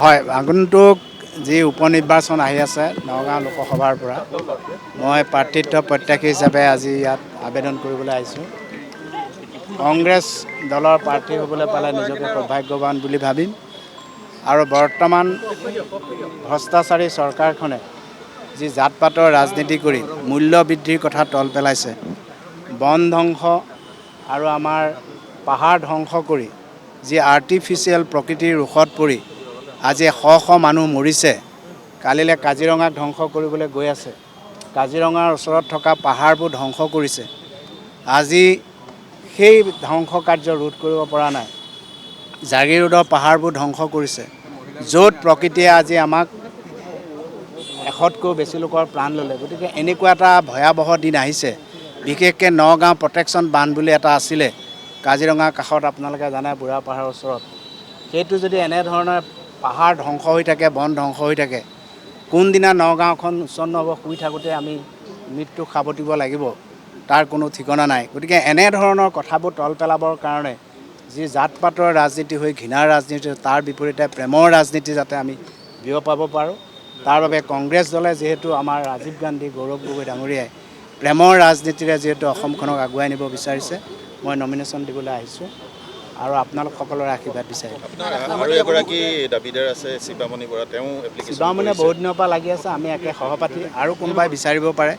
হয়, আগন্তুক যি উপনিৰ্বাচন আহি আছে নগাঁও লোকসভাৰ পৰা মই প্ৰাৰ্থিত্ব প্ৰত্যাশী হিচাপে আজি ইয়াত আবেদন কৰিবলৈ আহিছোঁ। কংগ্ৰেছ দলৰ প্ৰাৰ্থী হ'বলৈ পালে নিজকে সৌভাগ্যৱান বুলি ভাবিম আৰু বৰ্তমান ভ্ৰষ্টাচাৰী চৰকাৰখনে যি জাত পাতৰ ৰাজনীতি কৰি মূল্য বৃদ্ধিৰ কথা তল পেলাইছে, বন ধ্বংস আৰু আমাৰ পাহাৰ ধ্বংস কৰি যি আৰ্টিফিচিয়েল প্ৰকৃতিৰ ৰোষত পৰি আজি শ মানুহ মৰিছে। কালিলৈ কাজিৰঙাক ধ্বংস কৰিবলৈ গৈ আছে। কাজিৰঙাৰ ওচৰত থকা পাহাৰবোৰ ধ্বংস কৰিছে। আজি সেই ধ্বংস কাৰ্য ৰোধ কৰিব পৰা নাই। জাগিৰোডৰ পাহাৰবোৰ ধ্বংস কৰিছে, য'ত প্ৰকৃতিয়ে আজি আমাক 100তকৈ বেছি লোকৰ প্ৰাণ ল'লে। গতিকে এনেকুৱা এটা ভয়াৱহ দিন আহিছে। বিশেষকৈ নগাঁও প্ৰটেকশ্যন বান্ধ বুলি এটা আছিলে কাজিৰঙাৰ কাষত, আপোনালোকে জানে বুঢ়া পাহাৰৰ ওচৰত। সেইটো যদি এনেধৰণৰ পাহাৰ ধ্বংস হৈ থাকে, বন ধ্বংস হৈ থাকে, কোনদিনা নগাঁওখন উচ্ছন্ন হ'ব, শুই থাকোঁতে আমি মৃত্যু সাৱটিব লাগিব, তাৰ কোনো ঠিকনা নাই। গতিকে এনেধৰণৰ কথাবোৰ তল পেলাবৰ কাৰণে যি জাত পাতৰ ৰাজনীতি হৈ ঘৃণাৰ ৰাজনীতি, তাৰ বিপৰীতে প্ৰেমৰ ৰাজনীতি যাতে আমি বিয়পাব পাৰোঁ, তাৰ বাবে কংগ্ৰেছ দলে যিহেতু আমাৰ ৰাজীৱ গান্ধী, গৌৰৱ গগৈ ডাঙৰীয়াই প্ৰেমৰ ৰাজনীতিৰে যিহেতু অসমখনক আগুৱাই নিব বিচাৰিছে, মই নমিনেশ্যন দিবলৈ আহিছোঁ আৰু আপোনালোক সকলোৰে আশীৰ্বাদ বিচাৰিম। আৰু এগৰাকী দাবীদাৰ আছে শিৱামণি বৰা, তেওঁ শিৱামণিয়ে বহুত দিনৰ পৰা লাগি আছে। আমি একে সহপাঠী, আৰু কোনোবাই বিচাৰিব পাৰে।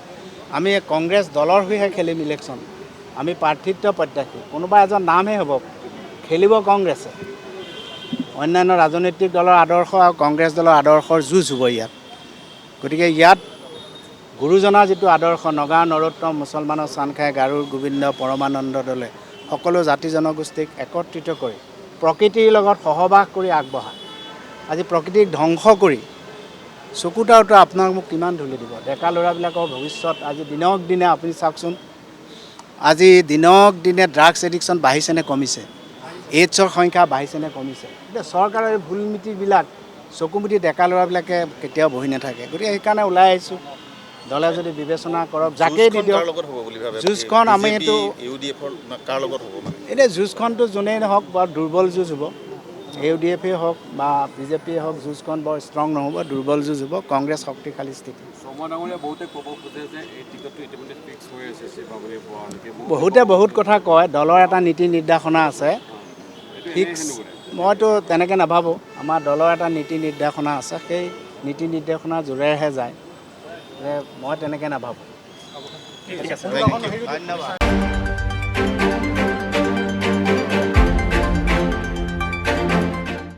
আমি কংগ্ৰেছ দলৰ হৈহে খেলিম ইলেকশ্যন। আমি প্ৰাৰ্থিত্ব প্ৰত্যাশী। কোনোবা এজন নামহে হ'ব, খেলিব কংগ্ৰেছে। অন্যান্য ৰাজনৈতিক দলৰ আদৰ্শ আৰু কংগ্ৰেছ দলৰ আদৰ্শৰ যুঁজ হ'ব ইয়াত। গতিকে ইয়াত গুৰুজনাৰ যিটো আদৰ্শ, নগাঁও নৰোত্তম, মুছলমানৰ চানখাই, গাৰোৰ গোবিন্দ, পৰমানন্দ দলে সকলো জাতি জনগোষ্ঠীক একত্ৰিত কৰি প্ৰকৃতিৰ লগত সহবাস কৰি আগবঢ়া। আজি প্ৰকৃতিক ধ্বংস কৰি চকুত আপোনাক মোক কিমান ধূলি দিব। ডেকা ল'ৰাবিলাকৰ ভৱিষ্যত আজি দিনক দিনে আপুনি চাওকচোন, আজি দিনক দিনে ড্ৰাগছ এডিকশ্যন বাঢ়িছে নে কমিছে? এইডছৰ সংখ্যা বাঢ়িছে নে কমিছে? এতিয়া চৰকাৰৰ এই ভুল নীতিবিলাক চকুমুটি ডেকা ল'ৰাবিলাকে কেতিয়াও বহি নাথাকে। গতিকে সেইকাৰণে ওলাই আহিছোঁ। দলে যদি বিবেচনা কৰক, যাকেই দি দিয়ক যুঁজখন। আমি এইটো এতিয়া যুঁজখনটো যোনেই নহওক বৰ দুৰ্বল যুঁজ হ'ব। UDF হওক বা বিজেপিয়ে হওক, যুঁজখন বৰ ষ্ট্ৰং নহ'ব, দুৰ্বল যুঁজ হ'ব। কংগ্ৰেছ শক্তিশালী স্থিতি। বহুতে বহুত কথা কয়। দলৰ এটা নীতি নিৰ্দেশনা আছে, ফিক্স মইতো তেনেকৈ নাভাবোঁ। আমাৰ দলৰ এটা নীতি নিৰ্দেশনা আছে, সেই নীতি নিৰ্দেশনাৰ জোৰেৰেহে যায়। মই তেনেকৈ নাভাবোঁ। ধন্যবাদ।